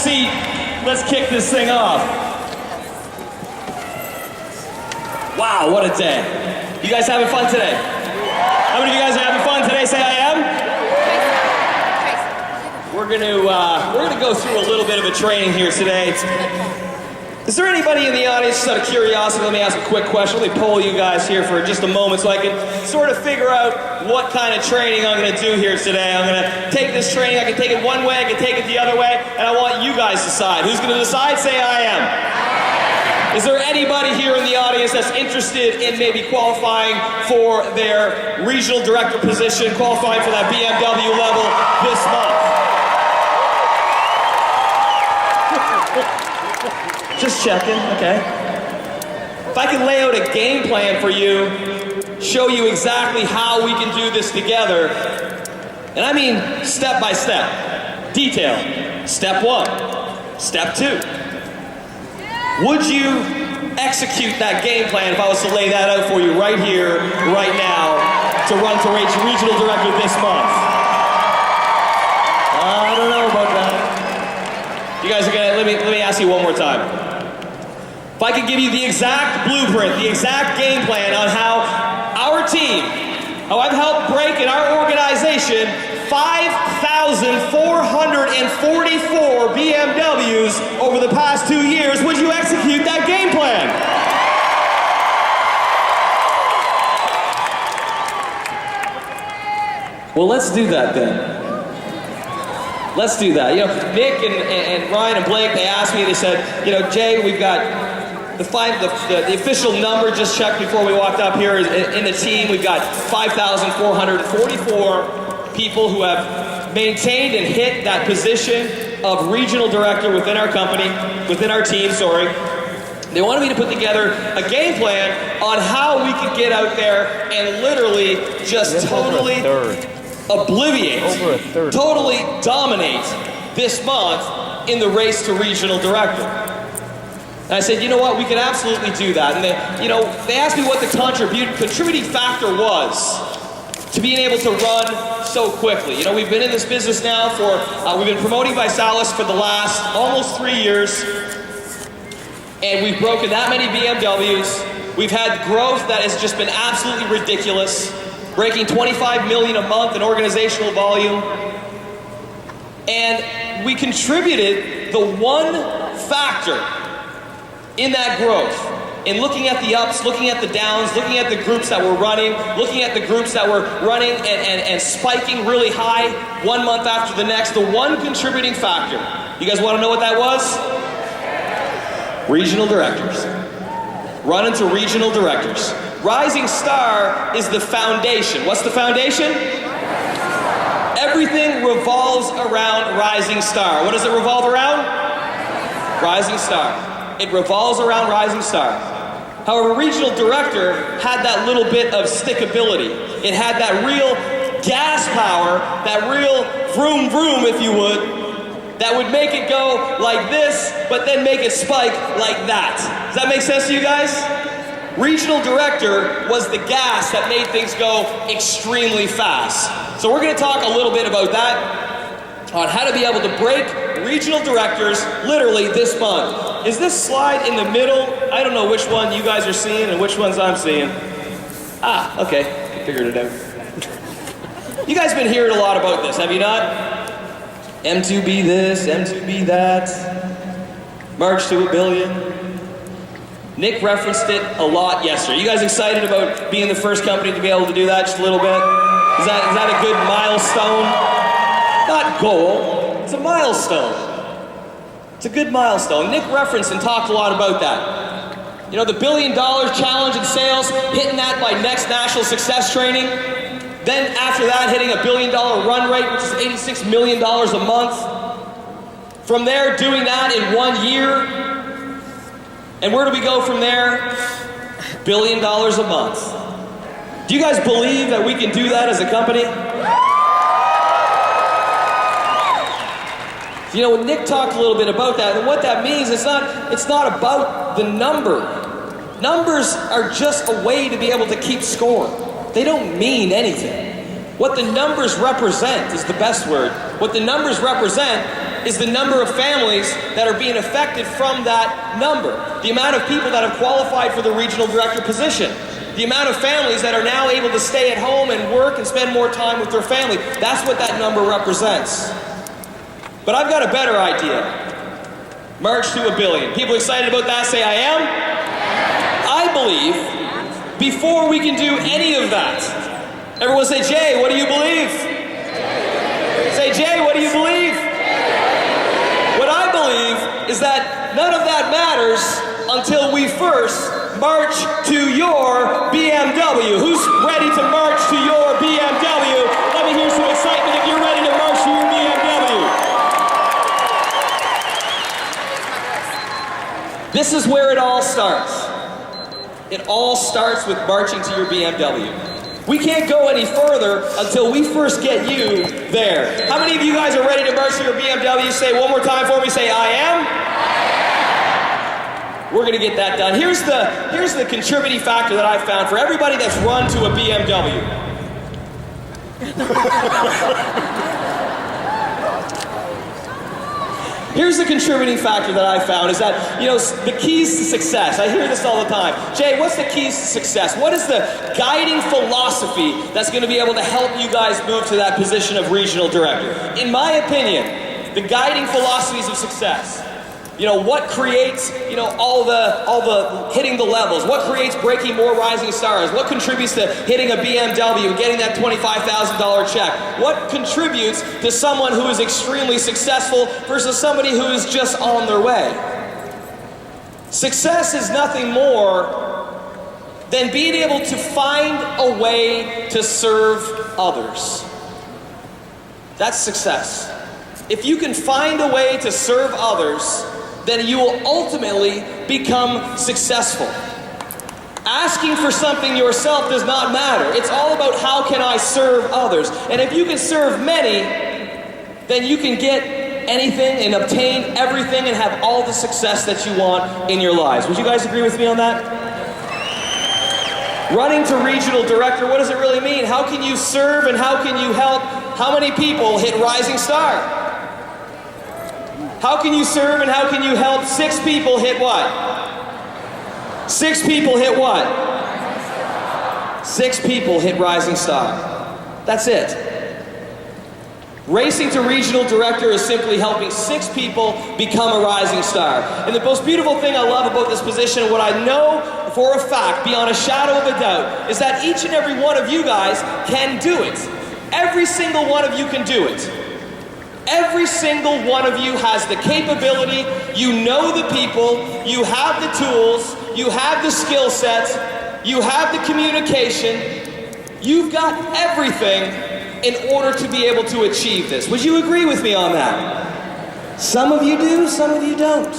seat. Let's kick this thing off. Wow, what a day. You guys having fun today? How many of you guys are having fun today? Say I am. We're gonna go through a little bit of a training here today. Is there anybody in the audience, just out of curiosity, let me ask a quick question. Let me poll you guys here for just a moment so I can sort of figure out what kind of training I'm going to do here today. I'm going to take this training, I can take it one way, I can take it the other way, and I want you guys to decide. Who's going to decide? Say I am. Is there anybody here in the audience that's interested in maybe qualifying for their regional director position, qualifying for that BMW level this month? Just checking, okay. If I can lay out a game plan for you, show you exactly how we can do this together, and I mean step by step, detail. Step 1, step 2. Would you execute that game plan if I was to lay that out for you right here, right now, to run to regional director this month? I don't know about that. You guys are gonna, let me ask you one more time. If I could give you the exact blueprint, the exact game plan on how our team, how I've helped break in our organization 5,444 BMWs over the past 2 years, would you execute that game plan? Well, let's do that then. Let's do that. You know, Nick and Ryan and Blake, they asked me, they said, you know, Jay, we've got the official number, just checked before we walked up here, in the team, we've got 5,444 people who have maintained and hit that position of regional director within our company, within our team, sorry. They wanted me to put together a game plan on how we could get out there and literally just totally obliviate, totally dominate this month in the race to regional director. And I said, you know what, we can absolutely do that. And they asked me what the contributing factor was to being able to run so quickly. You know, we've been in this business now for, we've been promoting Visalis for the last almost 3 years. And we've broken that many BMWs. We've had growth that has just been absolutely ridiculous, breaking 25 million a month in organizational volume. And we contributed the one factor in that growth, in looking at the ups, looking at the downs, looking at the groups that were running, looking at the groups that were running and spiking really high 1 month after the next, the one contributing factor. You guys want to know what that was? Regional directors. Run into regional directors. Rising Star is the foundation. What's the foundation? Everything revolves around Rising Star. What does it revolve around? Rising Star. It revolves around Rising Star. However, regional director had that little bit of stickability. It had that real gas power, that real vroom vroom, if you would, that would make it go like this, but then make it spike like that. Does that make sense to you guys? Regional director was the gas that made things go extremely fast. So we're going to talk a little bit about that, on how to be able to break regional directors literally this month. Is this slide in the middle? I don't know which one you guys are seeing and which ones I'm seeing. Ah, okay, I figured it out. You guys been hearing a lot about this, have you not? M2B this, M2B that, March to $1 billion. Nick referenced it a lot yesterday. You guys excited about being the first company to be able to do that just a little bit? Is that a good milestone? Not goal, it's a milestone. It's a good milestone. Nick referenced and talked a lot about that. You know, the $1 billion challenge in sales, hitting that by next National Success Training. Then after that, hitting $1 billion run rate, which is $86 million a month. From there, doing that in 1 year. And where do we go from there? $1 billion a month. Do you guys believe that we can do that as a company? You know, when Nick talked a little bit about that, and what that means, it's not about the number. Numbers are just a way to be able to keep score. They don't mean anything. What the numbers represent is the best word. What the numbers represent is the number of families that are being affected from that number. The amount of people that have qualified for the regional director position. The amount of families that are now able to stay at home and work and spend more time with their family. That's what that number represents. But I've got a better idea. March to $1 billion. People excited about that? Say I am. I believe before we can do any of that, everyone say, Jay, what do you believe? Say, Jay, what do you believe? What I believe is that none of that matters until we first march to your BMW. Who's ready to march to your BMW? Let me hear some excitement if you're ready to march to your BMW. This is where it all starts. It all starts with marching to your BMW. We can't go any further until we first get you there. How many of you guys are ready to march to your BMW? Say one more time for me. Say, I am. We're going to get that done. Here's the contributing factor that I found for everybody that's run to a BMW. Here's the contributing factor that I found is that, you know, the keys to success. I hear this all the time. Jay, what's the keys to success? What is the guiding philosophy that's going to be able to help you guys move to that position of regional director? In my opinion, the guiding philosophies of success. You know, what creates, you know, all the hitting the levels? What creates breaking more rising stars? What contributes to hitting a BMW and getting that $25,000 check? What contributes to someone who is extremely successful versus somebody who is just on their way? Success is nothing more than being able to find a way to serve others. That's success. If you can find a way to serve others, then you will ultimately become successful. Asking for something yourself does not matter. It's all about how can I serve others. And if you can serve many, then you can get anything and obtain everything and have all the success that you want in your lives. Would you guys agree with me on that? Running to regional director, what does it really mean? How can you serve and how can you help? How many people hit rising star? How can you serve and how can you help 6 people hit what? 6 people hit what? 6 people hit rising star. That's it. Racing to regional director is simply helping 6 people become a rising star. And the most beautiful thing I love about this position, and what I know for a fact, beyond a shadow of a doubt, is that each and every one of you guys can do it. Every single one of you can do it. Every single one of you has the capability, you know the people, you have the tools, you have the skill sets, you have the communication, you've got everything in order to be able to achieve this. Would you agree with me on that? Some of you do, some of you don't.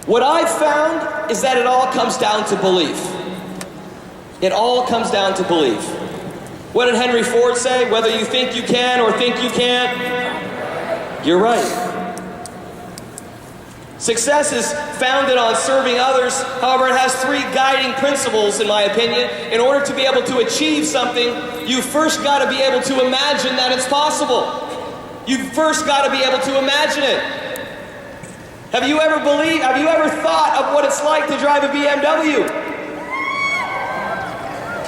What I've found is that it all comes down to belief. It all comes down to belief. What did Henry Ford say? Whether you think you can or think you can't, you're right. Success is founded on serving others. However, it has 3 guiding principles, in my opinion. In order to be able to achieve something, you first got to be able to imagine that it's possible. You first got to be able to imagine it. Have you ever thought of what it's like to drive a BMW?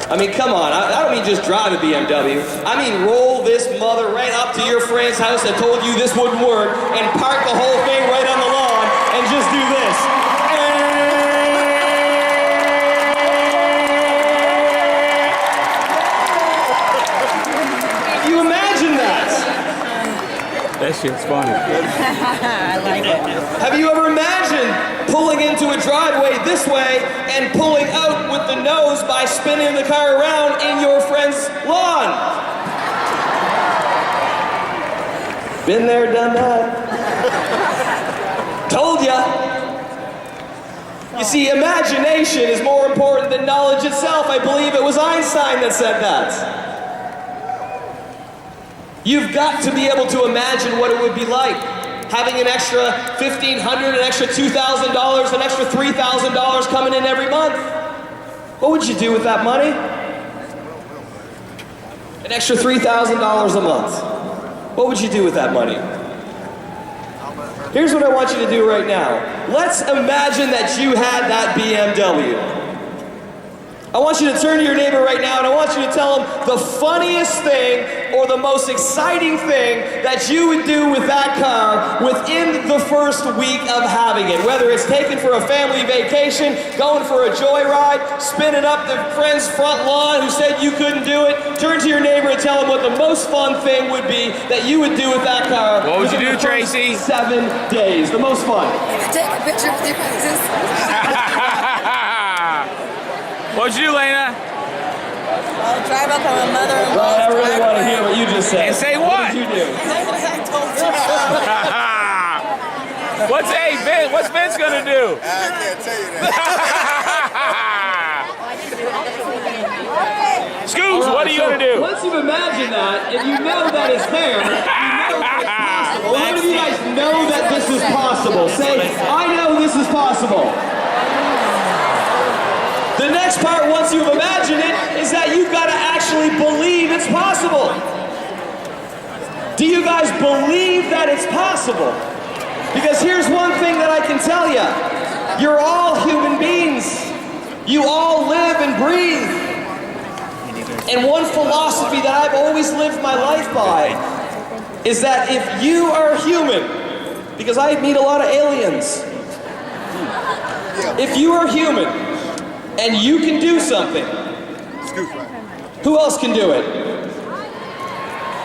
I mean, come on, I don't mean just drive a BMW. I mean roll this mother right up to your friend's house that told you this wouldn't work and park the whole thing right on the lawn and just do this. You imagine that? That shit's funny. I like it. Have you ever imagined pulling into a driveway this way and pulling out with the nose by spinning the car around in your friend's lawn? Been there, done that. Told ya. You see, imagination is more important than knowledge itself. I believe it was Einstein that said that. You've got to be able to imagine what it would be like having an extra $1,500, an extra $2,000, an extra $3,000 coming in every month. What would you do with that money? An extra $3,000 a month. What would you do with that money? Here's what I want you to do right now. Let's imagine that you had that BMW. I want you to turn to your neighbor right now and I want you to tell him the funniest thing or the most exciting thing that you would do with that car within the first week of having it. Whether it's taken for a family vacation, going for a joyride, spinning up the friend's front lawn who said you couldn't do it. Turn to your neighbor and tell him what the most fun thing would be that you would do with that car. What would you do, Tracy? 7 days. The most fun. Take a picture with your faces. What'd you do, Lena? I'll drive up on my mother-in-law's Well, I really want to driveway. hear what you just said. And say what? What did you do? I told you. What's Vince gonna do? I can't tell you that. Scoots, what are you gonna do? Once you've imagined that, and you know that it's there, you know that it's possible. How many of you guys know that this is possible? Say, I know this is possible. The next part, once you've imagined it, is that you've got to actually believe it's possible. Do you guys believe that it's possible? Because here's one thing that I can tell you. You're all human beings. You all live and breathe. And one philosophy that I've always lived my life by is that if you are human, because I meet a lot of aliens, if you are human, and you can do something, who else can do it?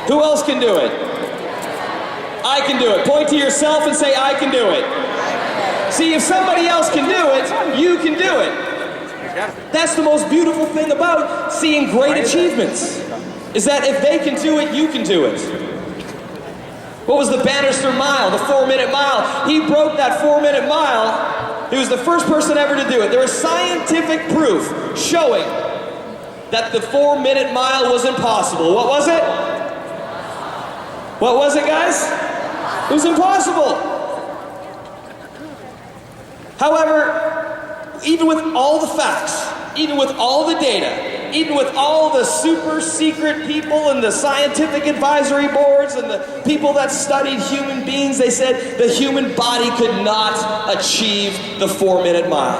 Who else can do it? I can do it. Point to yourself and say, I can do it. See, if somebody else can do it, you can do it. That's the most beautiful thing about seeing great achievements, is that if they can do it, you can do it. What was the Bannister Mile, the 4-minute mile? He broke that 4-minute mile. He was the first person ever to do it. There was scientific proof showing that the 4-minute mile was impossible. What was it? What was it, guys? It was impossible. However, even with all the facts, even with all the data, even with all the super secret people and the scientific advisory boards and the people that studied human beings, they said the human body could not achieve the 4-minute mile.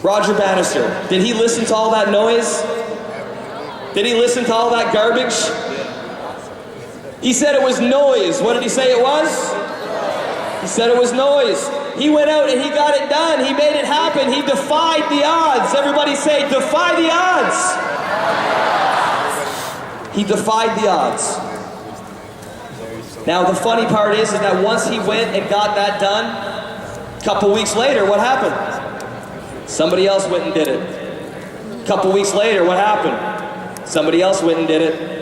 Roger Bannister, did he listen to all that noise? Did he listen to all that garbage? He said it was noise. What did he say it was? He said it was noise. He went out and he got it done. He made it happen. He defied the odds. Everybody say, defy the odds. He defied the odds. Now the funny part is that once he went and got that done, a couple weeks later, what happened? Somebody else went and did it. A couple weeks later, what happened? Somebody else went and did it.